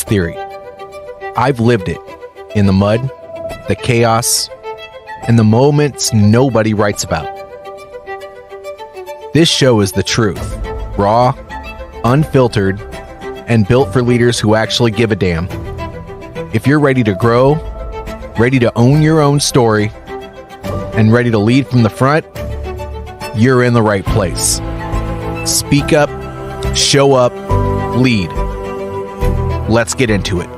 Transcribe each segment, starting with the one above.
theory. I've lived it in the mud, the chaos, and the moments nobody writes about. This show is the truth, raw, unfiltered, and built for leaders who actually give a damn. If you're ready to grow, ready to own your own story, and ready to lead from the front, you're in the right place. Speak up, show up, lead. Let's get into it.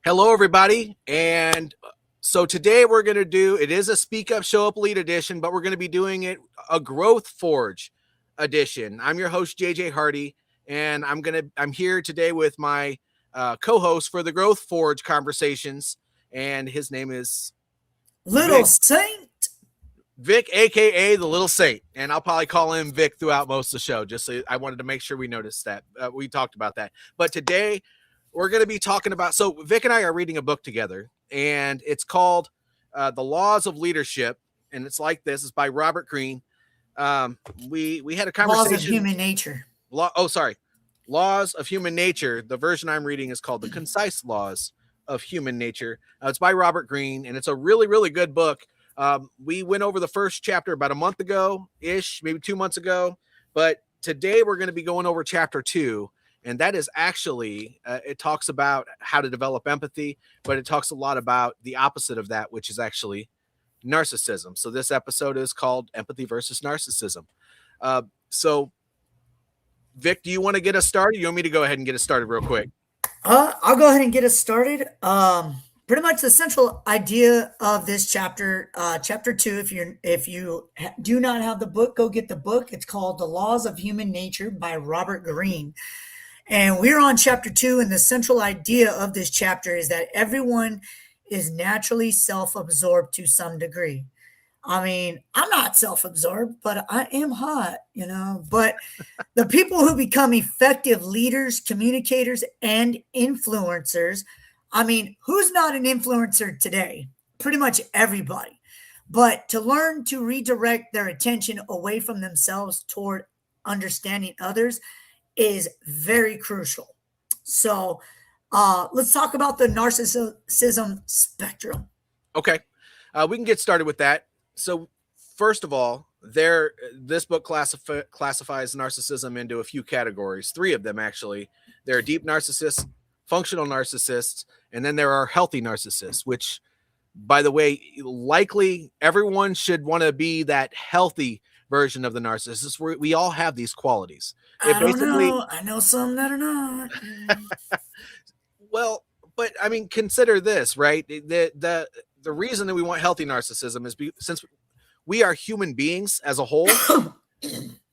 Hello, everybody. And so today we're going to do, it is a Speak Up, Show Up, Lead edition, but we're going to be doing it a Growth Forge edition. I'm your host, JJ Hardy, and I'm here today with my co-host for the Growth Forge conversations, and his name is Lil Saint. Vic, aka the Lil Saint, and I'll probably call him Vic throughout most of the show. Just so I wanted to make sure we noticed that we talked about that. But today we're going to be talking about. So Vic and I are reading a book together, and it's called "The Laws of Leadership," and it's like this. It's by Robert Greene. We had a conversation. Laws of Human Nature. Laws of Human Nature. The version I'm reading is called "The Concise Laws of Human Nature." It's by Robert Greene, and it's a really, really good book. We went over the first chapter about a month ago ish, maybe 2 months ago, but today we're going to be going over chapter 2. And that is actually, it talks about how to develop empathy, but it talks a lot about the opposite of that, which is actually narcissism. So this episode is called Empathy versus Narcissism. So Vic, do you want to get us started? You want me to go ahead and get us started real quick? I'll go ahead and get us started. Pretty much the central idea of this chapter, chapter 2, if you do not have the book, go get the book. It's called The Laws of Human Nature by Robert Greene. And we're on chapter 2, and the central idea of this chapter is that everyone is naturally self-absorbed to some degree. I mean, I'm not self-absorbed, but I am hot, But the people who become effective leaders, communicators, and influencers, I mean, who's not an influencer today? Pretty much everybody. But to learn to redirect their attention away from themselves toward understanding others is very crucial. So let's talk about the narcissism spectrum. Okay. We can get started with that. So first of all, this book classifies narcissism into a few categories, 3 of them actually. There are deep narcissists, functional narcissists, and then there are healthy narcissists, which, by the way, likely everyone should want to be that healthy version of the narcissist. We all have these qualities. I know some that are not. Well, but I mean, consider this, right? The reason that we want healthy narcissism is since we are human beings as a whole,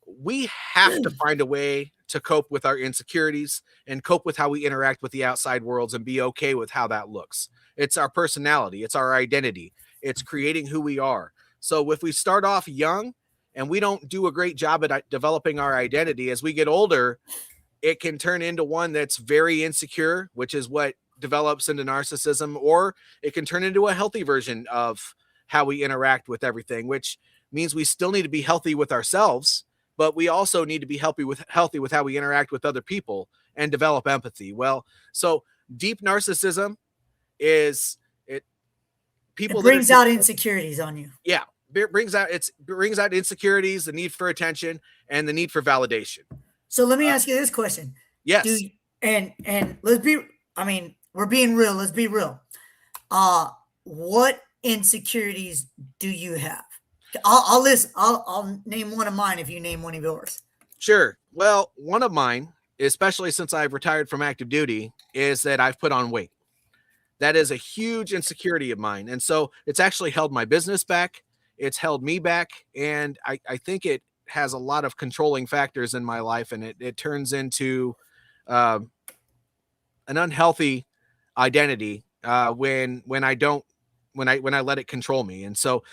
we have to find a way to cope with our insecurities and cope with how we interact with the outside worlds and be okay with how that looks. It's our personality. It's our identity. It's creating who we are. So if we start off young and we don't do a great job at developing our identity, as we get older, it can turn into one that's very insecure, which is what develops into narcissism, or it can turn into a healthy version of how we interact with everything, which means we still need to be healthy with ourselves, but we also need to be healthy with how we interact with other people and develop empathy. Well, so deep narcissism is people it brings out insecurities on you. Yeah, it brings out insecurities, the need for attention, and the need for validation. So let me ask you this question. Yes. And we're being real. Let's be real. What insecurities do you have? I'll list. I'll name one of mine if you name one of yours. Sure. Well, one of mine, especially since I've retired from active duty, is that I've put on weight. That is a huge insecurity of mine. And so it's actually held my business back. It's held me back. And I think it has a lot of controlling factors in my life. And it turns into an unhealthy identity when I let it control me. And so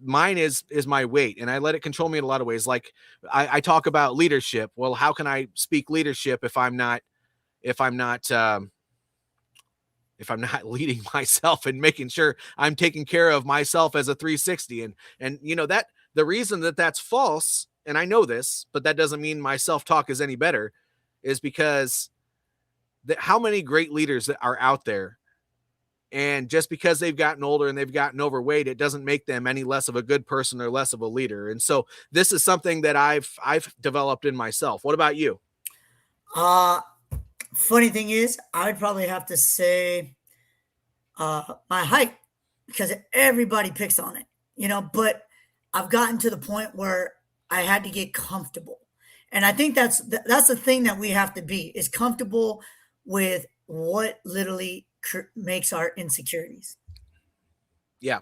mine is my weight, and I let it control me in a lot of ways. Like I talk about leadership. Well, how can I speak leadership if I'm not leading myself and making sure I'm taking care of myself as a 360? And that the reason that that's false, and I know this, but that doesn't mean my self-talk is any better, is because how many great leaders that are out there, and just because they've gotten older and they've gotten overweight, it doesn't make them any less of a good person or less of a leader. And so this is something that I've developed in myself. What about you? Funny thing is, I would probably have to say my height, because everybody picks on it, but I've gotten to the point where I had to get comfortable. And I think that's the thing that we have to be, is comfortable with what literally makes our insecurities. Yeah.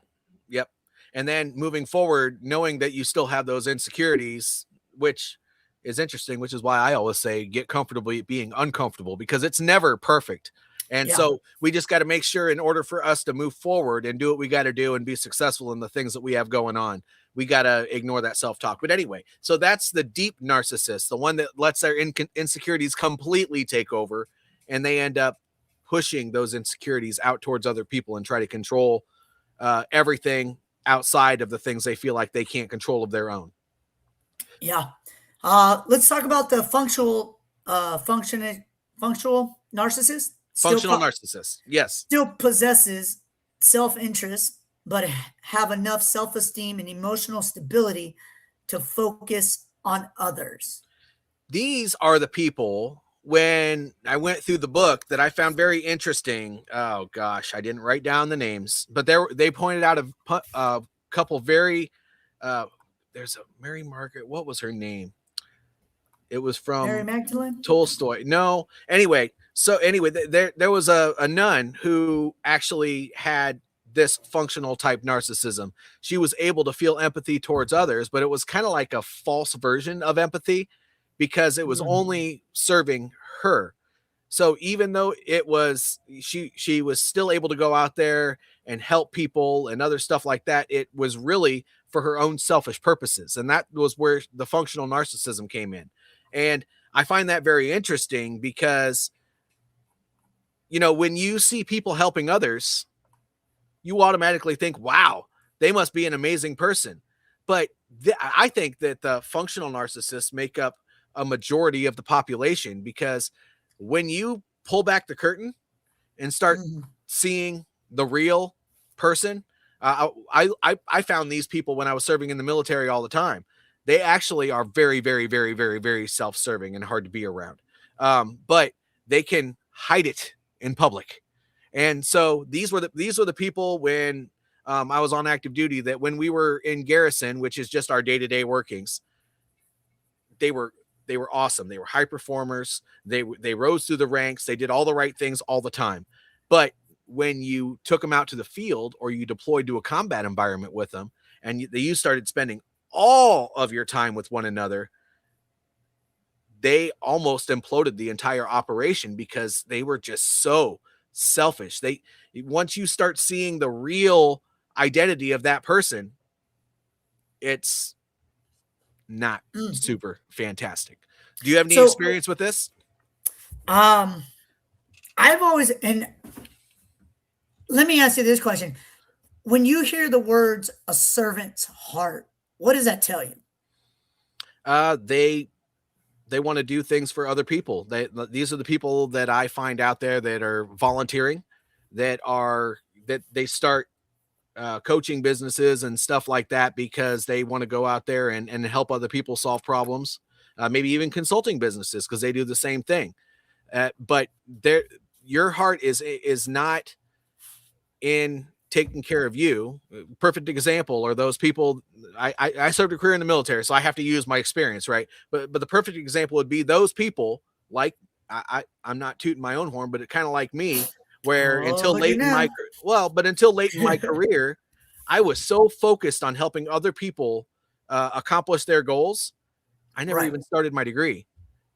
Yep. And then moving forward, knowing that you still have those insecurities, which is interesting, which is why I always say get comfortable being uncomfortable, because it's never perfect. And Yeah. so we just got to make sure, in order for us to move forward and do what we got to do and be successful in the things that we have going on, we got to ignore that self-talk. But anyway, so that's the deep narcissist, the one that lets their insecurities completely take over, and they end up pushing those insecurities out towards other people and try to control everything outside of the things they feel like they can't control of their own. Yeah. Let's talk about the functional narcissist. Functional narcissist. Yes. Still possesses self-interest, but have enough self-esteem and emotional stability to focus on others. These are the people, when I went through the book, that I found very interesting. Oh gosh, I didn't write down the names, but they pointed out a couple very, there's a Mary Margaret. What was her name? It was from Mary Magdalene? Tolstoy. No. Anyway, there was a nun who actually had this functional type narcissism. She was able to feel empathy towards others, but it was kind of like a false version of empathy, because it was only serving her. So even though it was, she was still able to go out there and help people and other stuff like that, it was really for her own selfish purposes. And that was where the functional narcissism came in. And I find that very interesting, because, when you see people helping others, you automatically think, wow, they must be an amazing person. But I think that the functional narcissists make up a majority of the population, because when you pull back the curtain and start seeing the real person, I found these people when I was serving in the military all the time. They actually are very, very, very, very, very self-serving and hard to be around. But they can hide it in public. And so these were the people when I was on active duty, that when we were in garrison, which is just our day-to-day workings, they were awesome. They were high performers. They rose through the ranks. They did all the right things all the time. But when you took them out to the field, or you deployed to a combat environment with them, and you started spending all of your time with one another, they almost imploded the entire operation, because they were just so selfish. Once you start seeing the real identity of that person, it's not super fantastic. Do you have any experience with this? I've always, and let me ask you this question. When you hear the words "a servant's heart," what does that tell you? They want to do things for other people. These are the people that I find out there that are volunteering, that they start coaching businesses and stuff like that, because they want to go out there and help other people solve problems. Maybe even consulting businesses, because they do the same thing. But your heart is not in taking care of you. Perfect example are those people. I served a career in the military, so I have to use my experience, right? But the perfect example would be those people, like I'm not tooting my own horn, but it kind of like me, where until late in my career, I was so focused on helping other people accomplish their goals, I never even started my degree.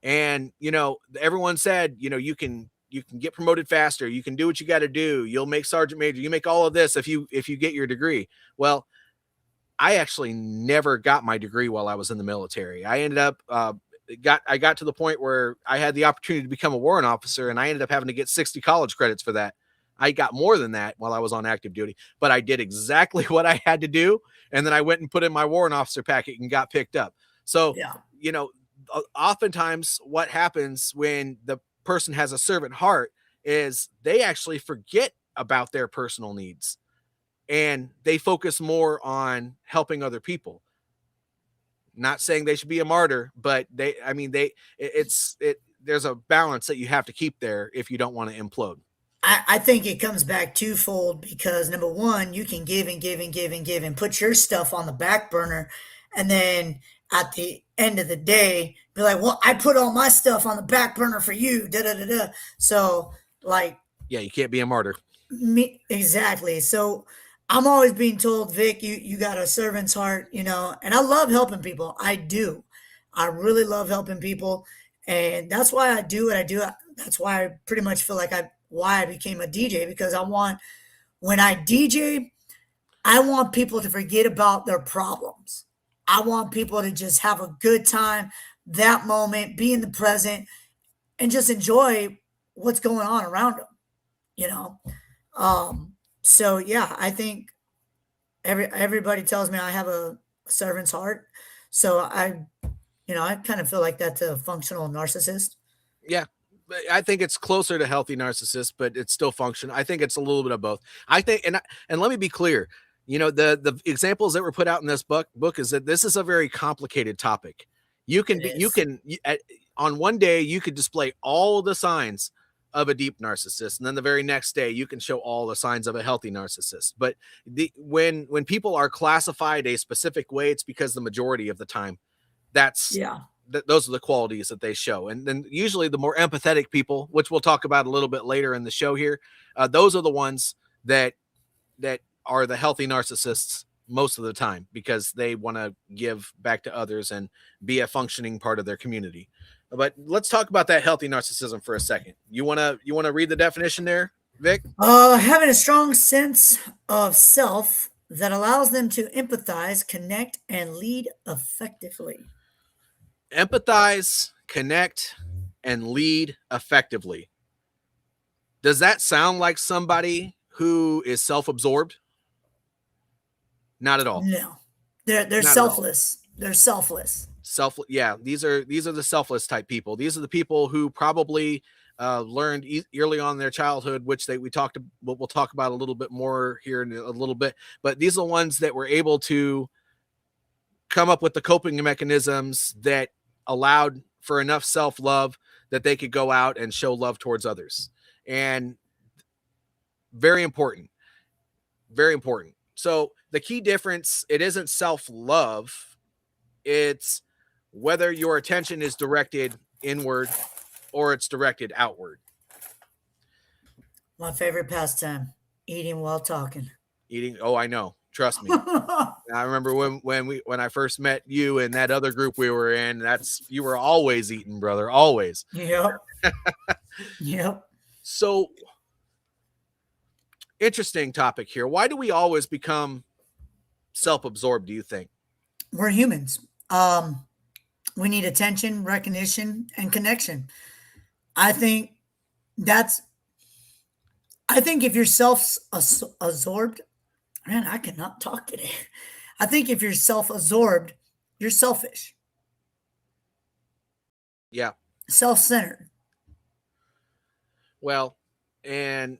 And everyone said, you can get promoted faster, you can do what you got to do, you'll make sergeant major, you make all of this if you get your degree. Well, I actually never got my degree while I was in the military. I ended up I got to the point where I had the opportunity to become a warrant officer, and I ended up having to get 60 college credits for that. I got more than that while I was on active duty, but I did exactly what I had to do, and then I went and put in my warrant officer packet and got picked up. So, oftentimes what happens when person has a servant heart is they actually forget about their personal needs and they focus more on helping other people. Not saying they should be a martyr, but there's a balance that you have to keep there if you don't want to implode. I think it comes back twofold because number one, you can give and give and give and give and put your stuff on the back burner. And then at the end of the day, be like, well, I put all my stuff on the back burner for you. Da, da, da, da. So like, yeah, you can't be a martyr. Me, exactly. So I'm always being told, Vic, you got a servant's heart, and I love helping people. I do. I really love helping people. And that's why I do what I do. That's why I pretty much feel like why I became a DJ, because when I DJ, I want people to forget about their problems. I want people to just have a good time, that moment, be in the present, and just enjoy what's going on around them, So yeah, I think everybody tells me I have a servant's heart. So I kind of feel like that's a functional narcissist. Yeah. I think it's closer to healthy narcissist, but it's still functional. I think it's a little bit of both. I think, and let me be clear, the examples that were put out in this book is that this is a very complicated topic. On one day you could display all the signs of a deep narcissist, and then the very next day you can show all the signs of a healthy narcissist. But when people are classified a specific way, it's because the majority of the time those are the qualities that they show. And then usually the more empathetic people, which we'll talk about a little bit later in the show here, those are the ones that are the healthy narcissists most of the time, because they want to give back to others and be a functioning part of their community. But let's talk about that healthy narcissism for a second. You want to read the definition there, Vic? Having a strong sense of self that allows them to empathize, connect, and lead effectively. Empathize, connect, and lead effectively. Does that sound like somebody who is self-absorbed? Not at all. No, they're selfless. They're selfless. Yeah, these are the selfless type people. These are the people who probably learned early on in their childhood, which we'll talk about a little bit more here in a little bit. But these are the ones that were able to come up with the coping mechanisms that allowed for enough self-love that they could go out and show love towards others. And very important. Very important. So the key difference, it isn't self-love. It's whether your attention is directed inward or it's directed outward. My favorite pastime, eating while talking. Eating. Oh, I know. Trust me. I remember when I first met you and that other group we were in, you were always eating, brother. Always. Yep. Yep. So interesting topic here. Why do we always become self-absorbed, do you think? We're humans. We need attention, recognition, and connection. I think if you're self-absorbed, man, I cannot talk today. I think if you're self-absorbed, you're selfish. Yeah. Self-centered. Well, and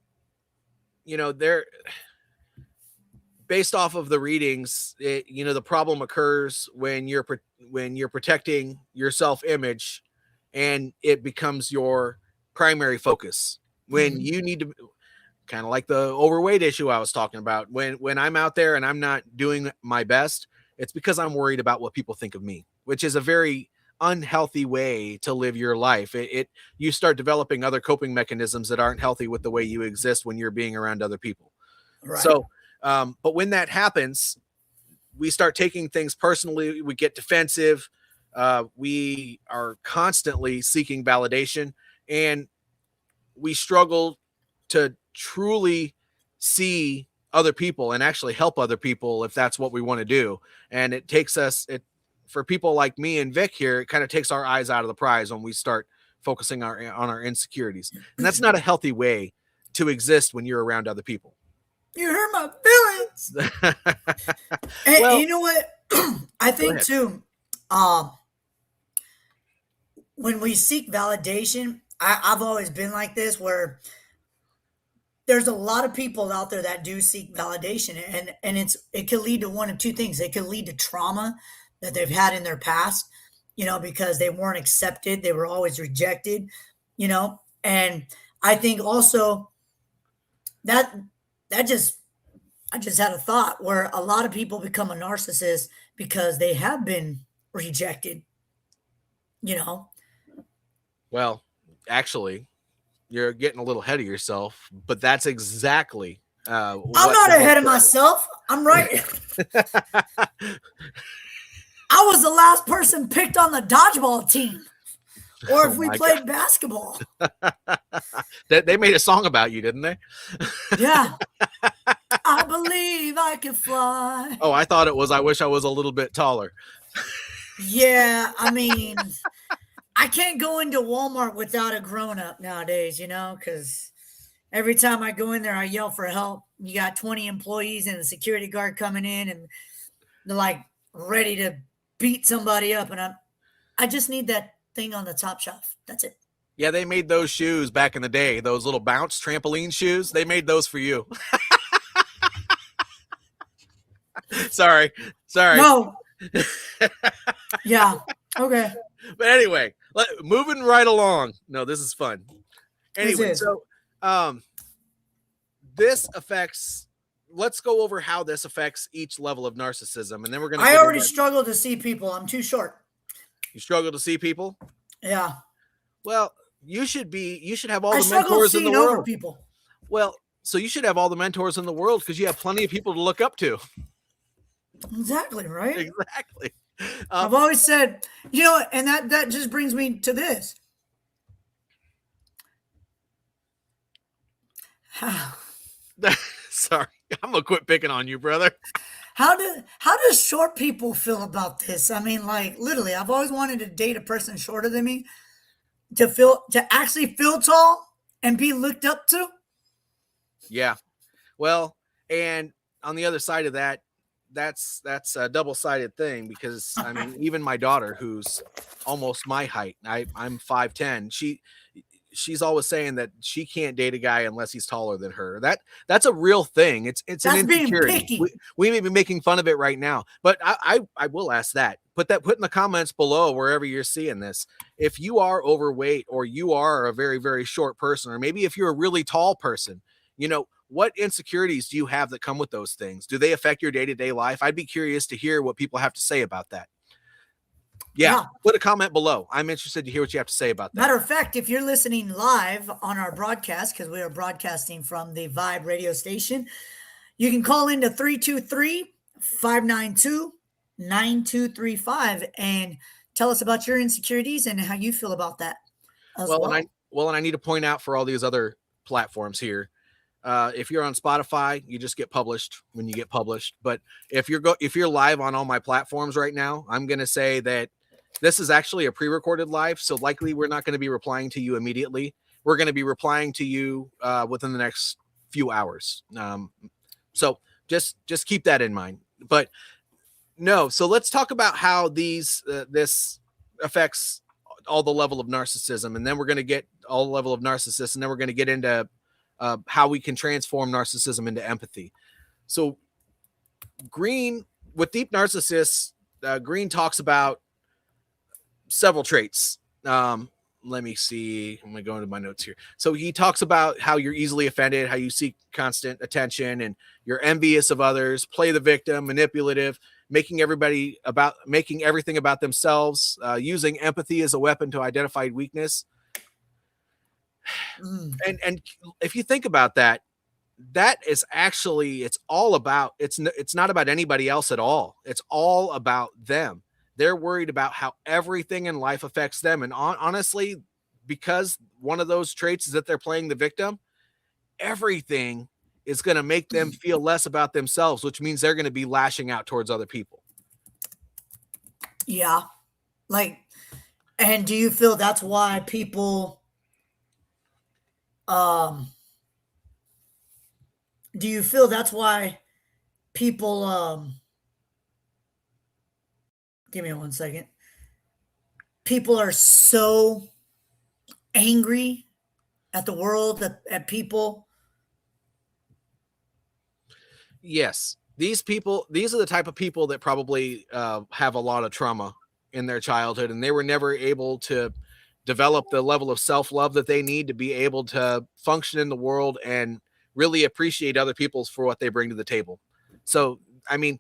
they're based off of the readings, the problem occurs when you're protecting your self-image and it becomes your primary focus. When you need to, kind of like the overweight issue I was talking about, when I'm out there and I'm not doing my best, it's because I'm worried about what people think of me, which is a very unhealthy way to live your life. You start developing other coping mechanisms that aren't healthy with the way you exist when you're being around other people. Right. So, but when that happens, we start taking things personally. We get defensive. We are constantly seeking validation, and we struggle to truly see other people and actually help other people if that's what we want to do. And it takes us, for people like me and Vic here, it kind of takes our eyes out of the prize when we start focusing on our insecurities. And that's not a healthy way to exist when you're around other people. You hurt my feelings. And well, you know what? I think too, when we seek validation, I've always been like this, where there's a lot of people out there that do seek validation, and it could lead to one of two things. It could lead to trauma that they've had in their past, because they weren't accepted, they were always rejected, and I think also that that just I just had a thought where a lot of people become a narcissist because they have been rejected, you know. Well, actually, you're getting a little ahead of yourself, but that's exactly I'm what not the book ahead of myself. I'm right. I was the last person picked on the dodgeball team, or Oh if we my God. played basketball. They made a song about you, didn't they? Yeah. I believe I can fly. Oh, I thought it was I wish I was a little bit taller. Yeah, I mean, I can't go into Walmart without a grown up nowadays, because every time I go in there, I yell for help. You got 20 employees and a security guard coming in, and they're like ready to beat somebody up. And I just need that thing on the top shelf. That's it. Yeah, they made those shoes back in the day, those little bounce trampoline shoes. They made those for you. Sorry. No. Yeah. Okay. But anyway, moving right along. No, this is fun. Anyway, so this affects. Let's go over how this affects each level of narcissism, and then we're going to. I already struggle to see people. I'm too short. You struggle to see people? Yeah. Well, you should have all the struggle mentors in the seeing over world. people. Well, so you should have all the mentors in the world because you have plenty of people to look up to. Exactly, right? Exactly. I've always said, and that just brings me to this. Sorry, I'm gonna quit picking on you, brother. How does short people feel about this? I mean, like, literally, I've always wanted to date a person shorter than me to actually feel tall and be looked up to. Yeah. Well, and on the other side of that, that's a double-sided thing because I mean, even my daughter, who's almost my height, I'm 5'10", she's always saying that she can't date a guy unless he's taller than her. That's a real thing. It's an insecurity. We may be making fun of it right now, but I will ask that. Put in the comments below wherever you're seeing this. If you are overweight or you are a very, very short person, or maybe if you're a really tall person, what insecurities do you have that come with those things? Do they affect your day-to-day life? I'd be curious to hear what people have to say about that. Yeah, put a comment below. I'm interested to hear what you have to say about that. Matter of fact, if you're listening live on our broadcast, because we are broadcasting from the Vibe radio station, you can call into 323-592-9235 and tell us about your insecurities and how you feel about that as well. And I need to point out for all these other platforms here, if you're on Spotify, you just get published when you get published. But if you're live on all my platforms right now, I'm going to say that this is actually a pre-recorded live, so likely we're not going to be replying to you immediately. We're going to be replying to you within the next few hours. So just keep that in mind. But no, so let's talk about how this affects all the level of narcissism, and then we're going to get all the level of narcissist, and then we're going to get into how we can transform narcissism into empathy. So Greene, with Deep Narcissists, Greene talks about several traits. Let me see. I'm going to go into my notes here. So he talks about how you're easily offended, how you seek constant attention, and you're envious of others, play the victim, manipulative, making everything about themselves, using empathy as a weapon to identify weakness. And if you think about that is actually, it's not about anybody else at all. It's all about them. They're worried about how everything in life affects them. And honestly, because one of those traits is that they're playing the victim, everything is going to make them feel less about themselves, which means they're going to be lashing out towards other people. Yeah. And do you feel that's why people, give me 1 second. People are so angry at the world, at people. Yes, these are the type of people that probably have a lot of trauma in their childhood, and they were never able to develop the level of self-love that they need to be able to function in the world and really appreciate other people for what they bring to the table. So, I mean,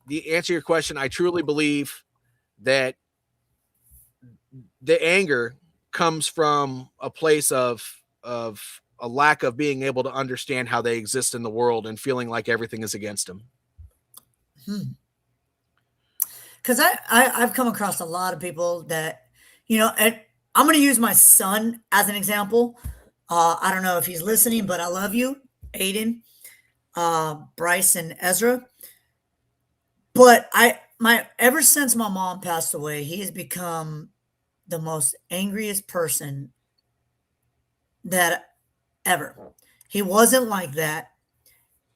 the answer to your question, I truly believe that the anger comes from a place of a lack of being able to understand how they exist in the world and feeling like everything is against them. Because I've come across a lot of people that, and I'm going to use my son as an example. I don't know if he's listening, but I love you, Aiden, Bryce, and Ezra. But ever since my mom passed away, he has become the most angriest person that ever. He wasn't like that,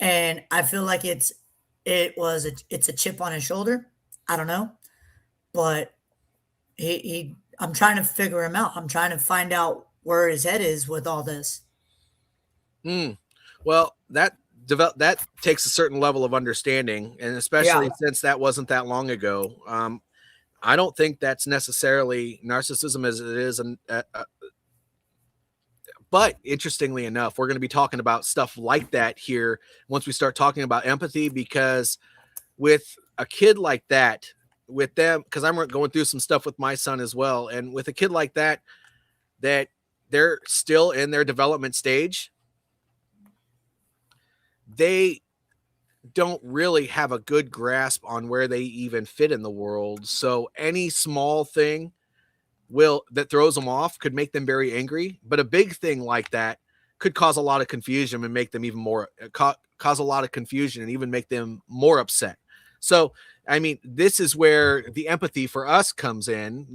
and I feel like it's a chip on his shoulder. I don't know, but I'm trying to figure him out. I'm trying to find out where his head is with all this. Well, that takes a certain level of understanding, and especially since that wasn't that long ago. I don't think that's necessarily narcissism as it is. But interestingly enough, we're going to be talking about stuff like that here once we start talking about empathy, because with a kid like that, with them, because I'm going through some stuff with my son as well, and with a kid like that they're still in their development stage, they don't really have a good grasp on where they even fit in the world. So any small thing that throws them off could make them very angry, but a big thing like that could cause a lot of confusion and make them even more cause a lot of confusion and even make them more upset. So, I mean, this is where the empathy for us comes in,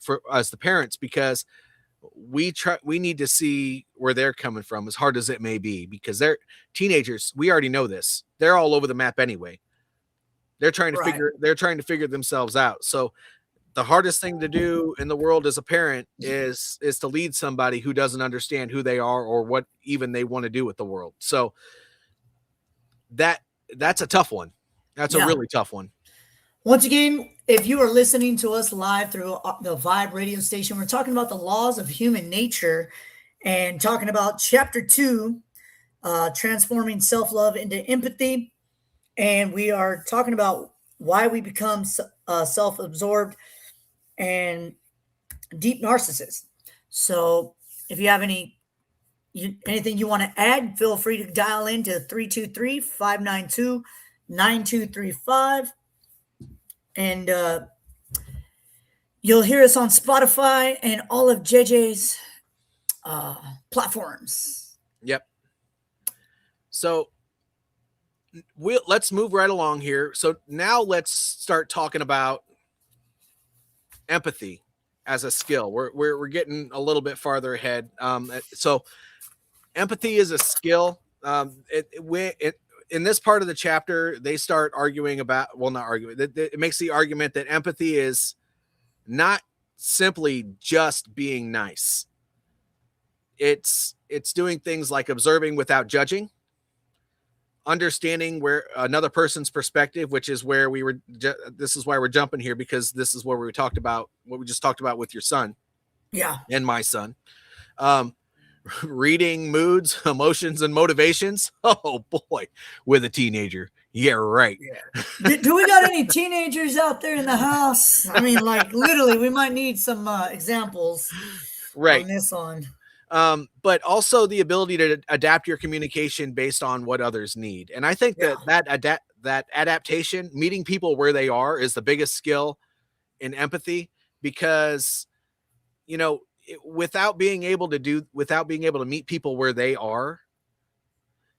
for us, the parents, because we need to see where they're coming from, as hard as it may be, because they're teenagers. We already know this. They're all over the map anyway. They're trying to figure themselves out. So the hardest thing to do in the world as a parent is to lead somebody who doesn't understand who they are or what even they want to do with the world. So that's a tough one. That's a really tough one. Once again, if you are listening to us live through the Vibe radio station, we're talking about the laws of human nature and talking about chapter 2, transforming self-love into empathy. And we are talking about why we become self-absorbed and deep narcissists. So if you have anything you want to add, feel free to dial in to 323-592-9235. And you'll hear us on Spotify and all of JJ's platforms. Yep. So let's move right along here. So now let's start talking about empathy as a skill. We're getting a little bit farther ahead. So empathy is a skill. In this part of the chapter, they start arguing about, well, not arguing, it makes the argument that empathy is not simply just being nice. It's doing things like observing without judging, understanding where another person's perspective, which is where this is why we're jumping here, because this is where we talked about what we just talked about with your son. Yeah. And my son. Reading moods, emotions, and motivations. Oh boy, with a teenager. Yeah, right. Yeah. Do we got any teenagers out there in the house? I mean, like literally, we might need some examples on this one. But also the ability to adapt your communication based on what others need. And I think that adaptation, meeting people where they are, is the biggest skill in empathy, because, without being able to meet people where they are,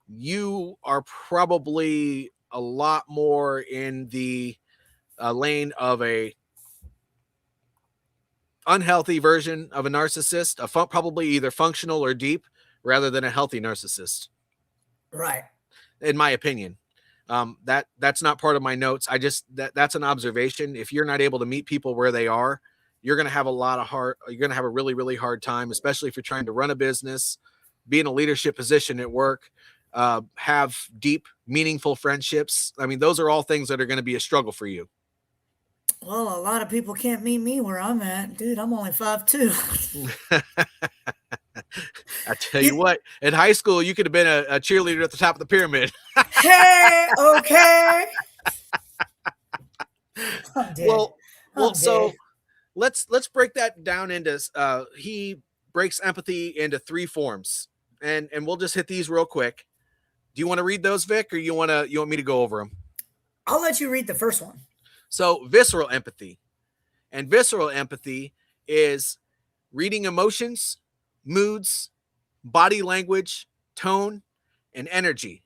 you are probably a lot more in the lane of a unhealthy version of a narcissist, probably either functional or deep, rather than a healthy narcissist. Right. In my opinion. That's not part of my notes. That's an observation. If you're not able to meet people where they are, you're going to have a really, really hard time, especially if you're trying to run a business, be in a leadership position at work, have deep, meaningful friendships. I mean, those are all things that are going to be a struggle for you. Well, a lot of people can't meet me where I'm at. Dude, I'm only 5'2". I tell you what, in high school, you could have been a cheerleader at the top of the pyramid. Hey, okay. I'm dead. Well, so let's break that down into, he breaks empathy into 3 forms, and we'll just hit these real quick. Do you want to read those, Vic, or you want me to go over them? I'll let you read the first one. So visceral empathy. And visceral empathy is reading emotions, moods, body language, tone, and energy.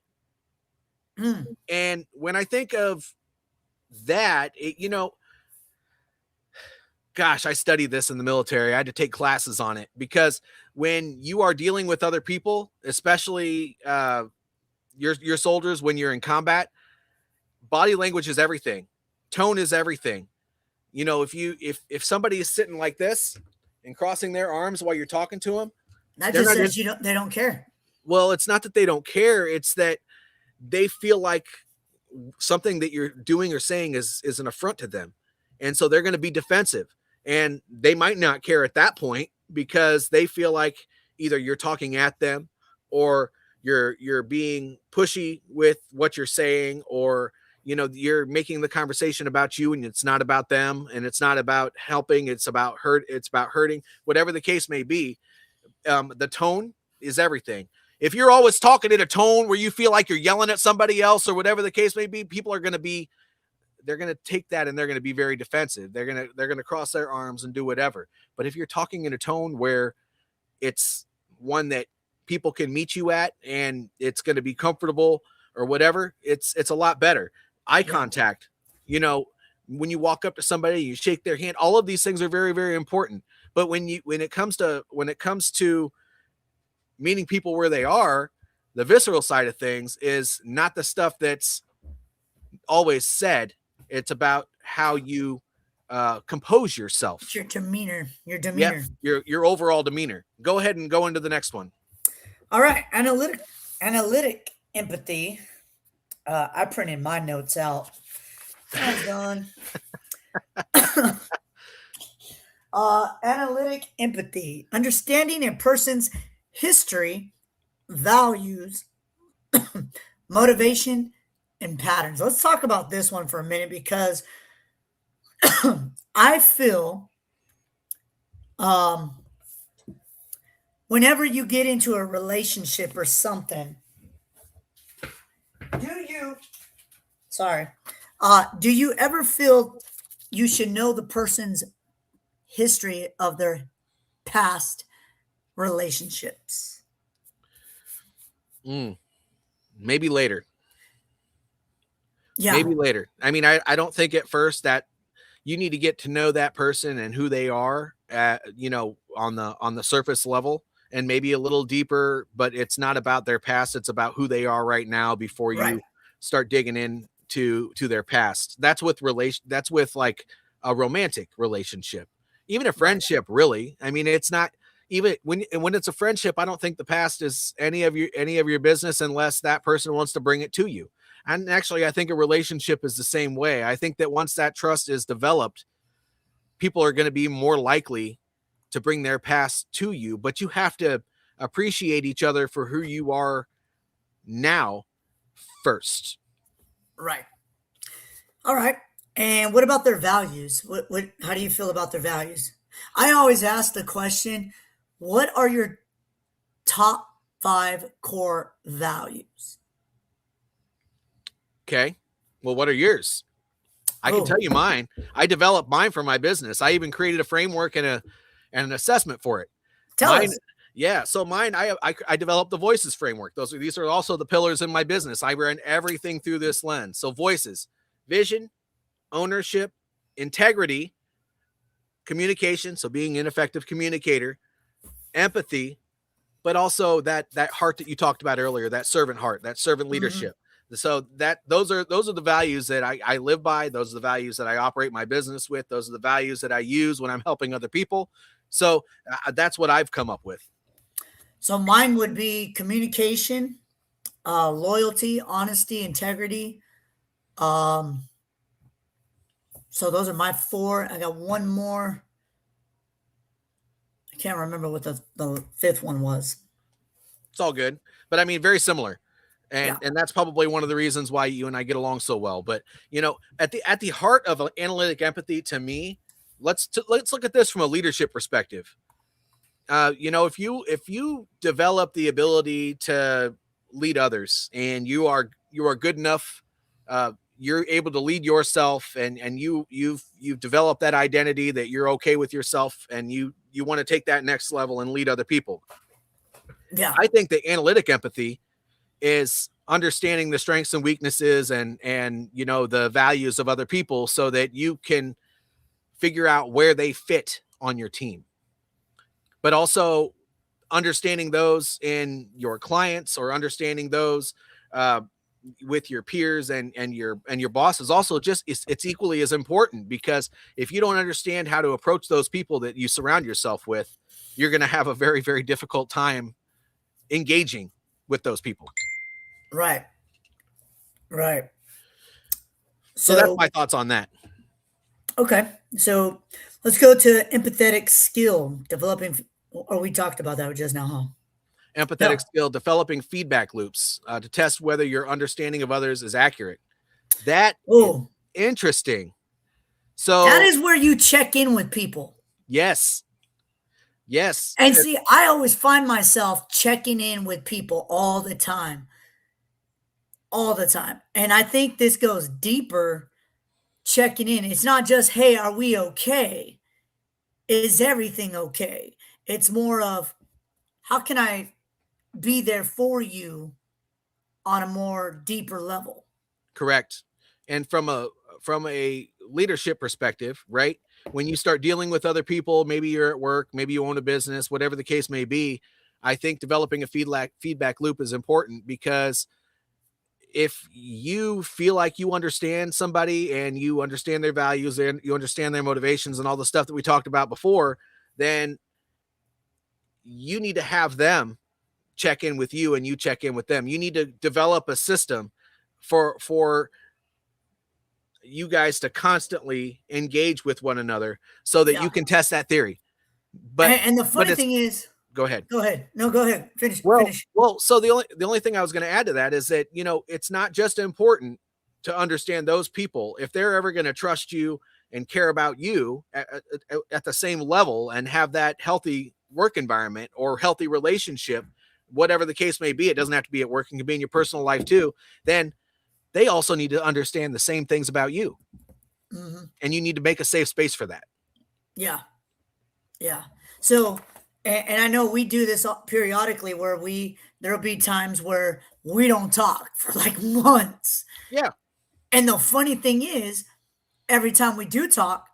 And when I think of that, gosh, I studied this in the military. I had to take classes on it, because when you are dealing with other people, especially your soldiers, when you're in combat, body language is everything. Tone is everything. If somebody is sitting like this and crossing their arms while you're talking to them, that just says they don't care. Well, it's not that they don't care. It's that they feel like something that you're doing or saying is an affront to them. And so they're going to be defensive, and they might not care at that point, because they feel like either you're talking at them, or you're being pushy with what you're saying, or you're making the conversation about you, and it's not about them, and it's not about helping. It's about hurting, whatever the case may be. The tone is everything. If you're always talking in a tone where you feel like you're yelling at somebody else, or whatever the case may be, people are going to they're going to take that, and they're going to be very defensive. They're going to cross their arms and do whatever. But if you're talking in a tone where it's one that people can meet you at, and it's going to be comfortable or whatever, it's a lot better. Eye contact, when you walk up to somebody, you shake their hand. All of these things are very, very important. But when it comes to meeting people where they are, the visceral side of things is not the stuff that's always said. It's about how you compose yourself. It's your demeanor. Yep, your overall demeanor. Go ahead and go into the next one. All right. Analytic empathy. I printed my notes out. That's done. Analytic empathy. Understanding a person's history, values, motivation, and patterns. Let's talk about this one for a minute, because I feel whenever you get into a relationship or something, do you ever feel you should know the person's history of their past relationships? Maybe later. Yeah. Maybe later. I mean, I don't think at first that you need to get to know that person and who they are, on the surface level, and maybe a little deeper, but it's not about their past. It's about who they are right now before you start digging into their past. That's with like a romantic relationship, even a friendship, really. I mean, it's not even when it's a friendship. I don't think the past is any of your business unless that person wants to bring it to you. And actually, I think a relationship is the same way. I think that once that trust is developed, people are going to be more likely to bring their past to you, but you have to appreciate each other for who you are now first. Right. All right. And what about their values? How do you feel about their values? I always ask the question, what are your top 5 core values? Okay. Well, what are yours? I can tell you mine. I developed mine for my business. I even created a framework and an assessment for it. Tell us. Yeah. So mine, I developed the voices framework. These are also the pillars in my business. I ran everything through this lens. So voices, vision, ownership, integrity, communication. So being an effective communicator, empathy, but also that heart that you talked about earlier, that servant heart, that servant leadership. So those are the values that I live by. Those are the values that I operate my business with. Those are the values that I use when I'm helping other people. So that's what I've come up with. So mine would be communication, loyalty, honesty, integrity. So those are my 4. I got one more. I can't remember what the 5th one was. It's all good, but I mean, very similar. And Yeah. and that's probably one of the reasons why you and I get along so well. But at the heart of analytic empathy, to me, let's look at this from a leadership perspective. If you develop the ability to lead others, and you are good enough, you're able to lead yourself, and you've developed that identity that you're okay with yourself, and you want to take that next level and lead other people. Yeah. I think that analytic empathy is understanding the strengths and weaknesses and the values of other people, so that you can figure out where they fit on your team, but also understanding those in your clients, or understanding those with your peers and your boss is also it's equally as important, because if you don't understand how to approach those people that you surround yourself with, you're going to have a very, very difficult time engaging with those people. Right. So that's my thoughts on that. Okay. So let's go to empathetic skill developing. Or we talked about that just now, huh? Empathetic skill, developing feedback loops to test whether your understanding of others is accurate. That is interesting. So that is where you check in with people. Yes. And see, I always find myself checking in with people all the time. And I think this goes deeper, checking in. It's not just, hey, are we okay? Is everything okay? It's more of, how can I be there for you on a more deeper level? Correct. And from a leadership perspective, right? When you start dealing with other people, maybe you're at work, maybe you own a business, whatever the case may be, I think developing a feedback loop is important, because if you feel like you understand somebody and you understand their values and you understand their motivations and all the stuff that we talked about before, then you need to have them check in with you and you check in with them. You need to develop a system for you guys to constantly engage with one another, so that you can test that theory. But the funny thing is, go ahead. No, go ahead. Finish. Well, so the only thing I was going to add to that is that, it's not just important to understand those people. If they're ever going to trust you and care about you at the same level and have that healthy work environment or healthy relationship, whatever the case may be, it doesn't have to be at work, it can be in your personal life too, then they also need to understand the same things about you. Mm-hmm. And you need to make a safe space for that. Yeah. So, and I know we do this periodically, where there'll be times where we don't talk for like months. Yeah. And the funny thing is, every time we do talk,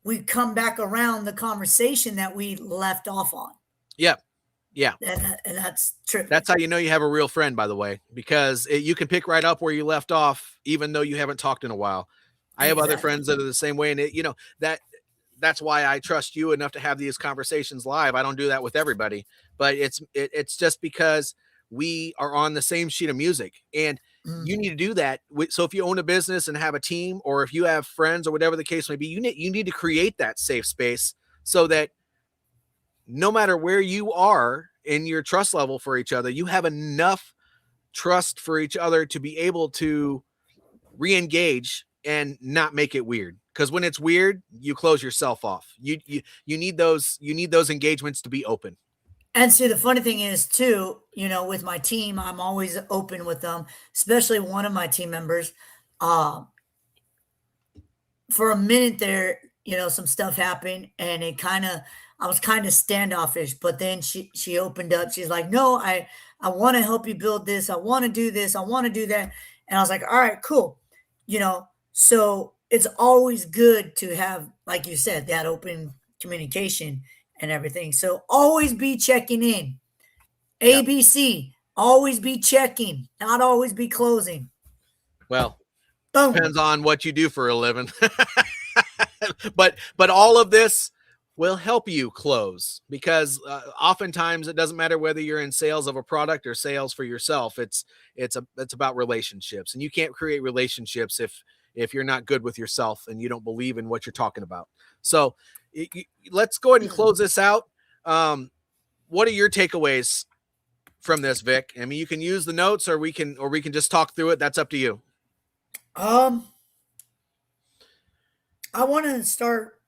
we come back around the conversation that we left off on. Yeah. And that's true. That's how you know you have a real friend, by the way, because you can pick right up where you left off, even though you haven't talked in a while. I have other friends that are the same way. And that's why I trust you enough to have these conversations live. I don't do that with everybody, but it's just because we are on the same sheet of music, and you need to do that. So if you own a business and have a team, or if you have friends or whatever the case may be, you need to create that safe space, so that no matter where you are in your trust level for each other, you have enough trust for each other to be able to re-engage and not make it weird. Because when it's weird, you close yourself off. You need those engagements to be open. And see, the funny thing is too, with my team, I'm always open with them, especially one of my team members. For a minute there, some stuff happened, and I was kind of standoffish, but then she opened up. She's like, no, I want to help you build this. I want to do this. I want to do that. And I was like, all right, cool. So it's always good to have, like you said, that open communication and everything. So always be checking in. ABC, always be checking, not always be closing. Well, Boom. depends on what you do for a living. but all of this will help you close, because oftentimes it doesn't matter whether you're in sales of a product or sales for yourself. It's about relationships, and you can't create relationships if you're not good with yourself and you don't believe in what you're talking about. So let's go ahead and close this out. What are your takeaways from this, Vic? I mean, you can use the notes, or we can just talk through it. That's up to you. I want to start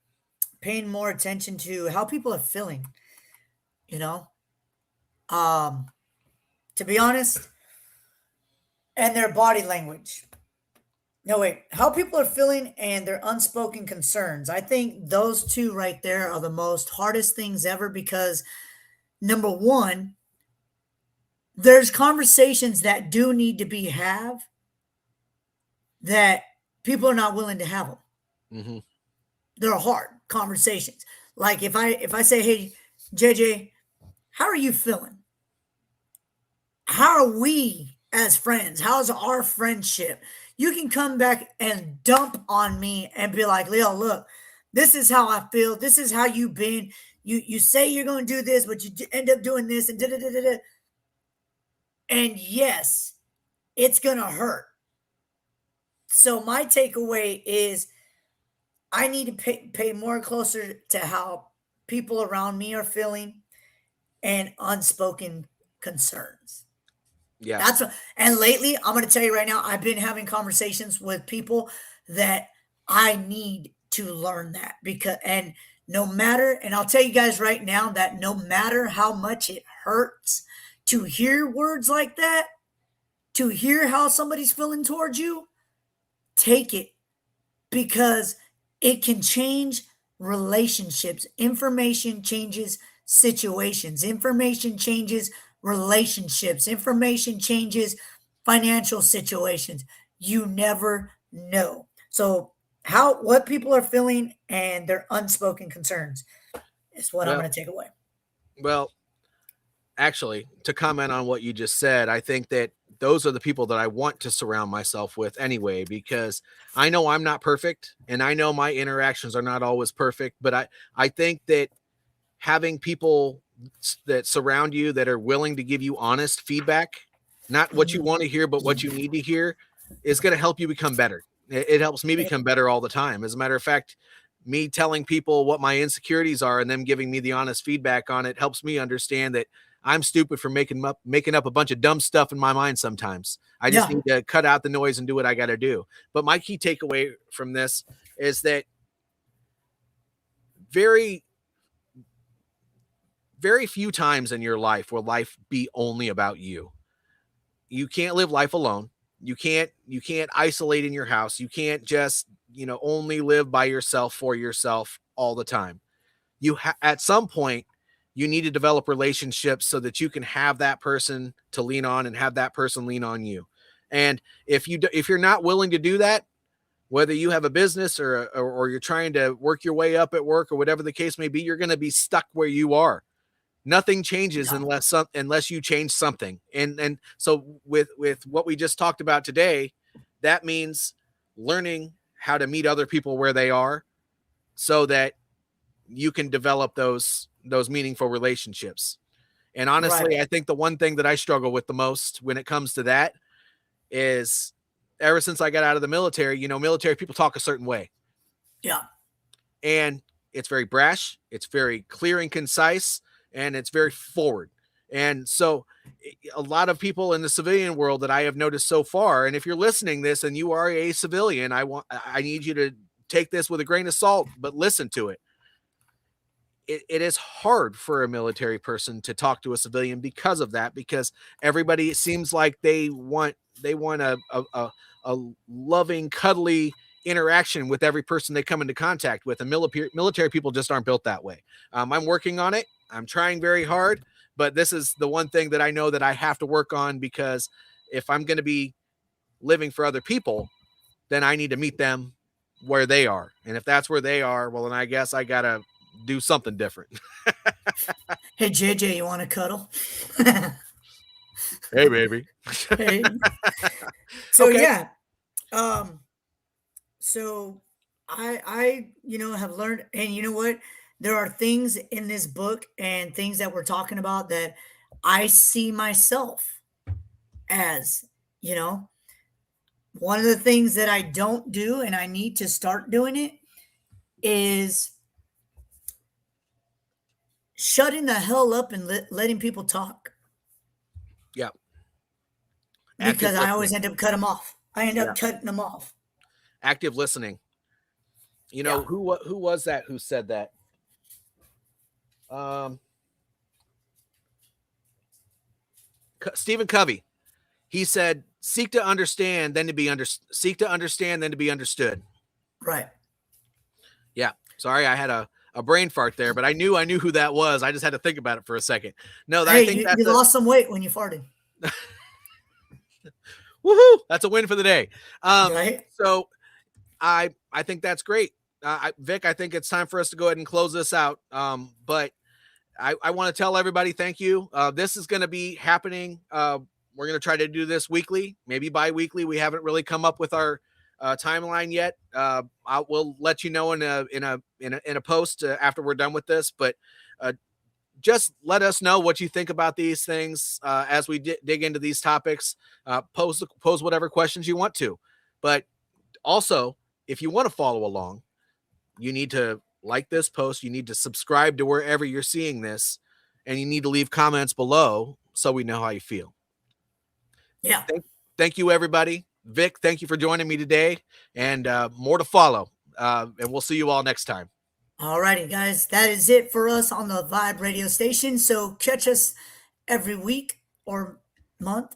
paying more attention to how people are feeling, you know. To be honest, and their body language. No, wait, how people are feeling and their unspoken concerns. I think those two right there are the most hardest things ever, because number one, there's conversations that do need to be have that people are not willing to have them. Mm-hmm. They're hard conversations. Like if I say, "Hey, JJ, how are you feeling? How are we as friends? How's our friendship?" You can come back and dump on me and be like, "Leo, look, this is how I feel. This is how you've been. You say you're going to do this, but you end up doing this, and da da da da da." And yes, it's going to hurt. So my takeaway is I need to pay more closer to how people around me are feeling and unspoken concerns. Yeah. That's what, and lately, I'm going to tell you right now, I've been having conversations with people that I need to learn that, because, and no matter, and I'll tell you guys right now that no matter how much it hurts to hear words like that, to hear how somebody's feeling towards you, take it, because it can change relationships. Information changes situations. Information changes relationships. Information changes financial situations. You never know. So what people are feeling and their unspoken concerns is what I'm going to take away. Well, actually, to comment on what you just said, I think that those are the people that I want to surround myself with anyway, because I know I'm not perfect, and I know my interactions are not always perfect, but I think that having people that surround you that are willing to give you honest feedback, not what you want to hear, but what you need to hear, is going to help you become better. It helps me become better all the time. As a matter of fact, me telling people what my insecurities are and them giving me the honest feedback on it helps me understand that I'm stupid for making up a bunch of dumb stuff in my mind sometimes. I just need to cut out the noise and do what I got to do. But my key takeaway from this is that very, very few times in your life will life be only about you. You can't live life alone. You can't isolate in your house. You can't just, only live by yourself for yourself all the time. At some point, you need to develop relationships so that you can have that person to lean on and have that person lean on you. And if you're not willing to do that, whether you have a business or you're trying to work your way up at work or whatever the case may be, you're going to be stuck where you are. Nothing changes unless you change something. And so with what we just talked about today, that means learning how to meet other people where they are so that you can develop those meaningful relationships. And honestly, I think the one thing that I struggle with the most when it comes to that is, ever since I got out of the military, military people talk a certain way. Yeah. And it's very brash. It's very clear and concise. And it's very forward. And so a lot of people in the civilian world that I have noticed so far, and if you're listening this and you are a civilian, I need you to take this with a grain of salt, but listen to it. It is hard for a military person to talk to a civilian because of that, because everybody, it seems like they want a loving, cuddly interaction with every person they come into contact with. And military people just aren't built that way. I'm working on it. I'm trying very hard, but this is the one thing that I know that I have to work on, because if I'm going to be living for other people, then I need to meet them where they are. And if that's where they are, well, then I guess I got to do something different. Hey, JJ, you want to cuddle? Hey, baby. Hey. So, okay. yeah, Um, so I have learned, and you know what? There are things in this book and things that we're talking about that I see myself as, you know, one of the things that I don't do and I need to start doing it is shutting the hell up and letting people talk Yeah. Active because I always listening. end up cut them off. I end Yeah. up cutting them off. Active listening. You know, Yeah. who was that who said that? Stephen Covey. He said, "Seek to understand, then to be seek to understand, then to be understood." Right. Yeah. Sorry, I had a brain fart there, but I knew who that was. I just had to think about it for a second. No, I Hey, think you that's a lost some weight when you farted. woohoo. That's a win for the day. Right. So I think that's great. Vic, I think it's time for us to go ahead and close this out. But I want to tell everybody thank you. This is going to be happening. We're going to try to do this weekly, maybe bi-weekly. We haven't really come up with our timeline yet. We'll let you know in a post after we're done with this. But just let us know what you think about these things as we dig into these topics. Pose whatever questions you want to. But also, if you want to follow along, you need to like this post. You need to subscribe to wherever you're seeing this, and you need to leave comments below so we know how you feel. Yeah. Thank you, everybody. Vic, thank you for joining me today, and more to follow. And we'll see you all next time. All righty, guys. That is it for us on the Vibe radio station. So catch us every week or month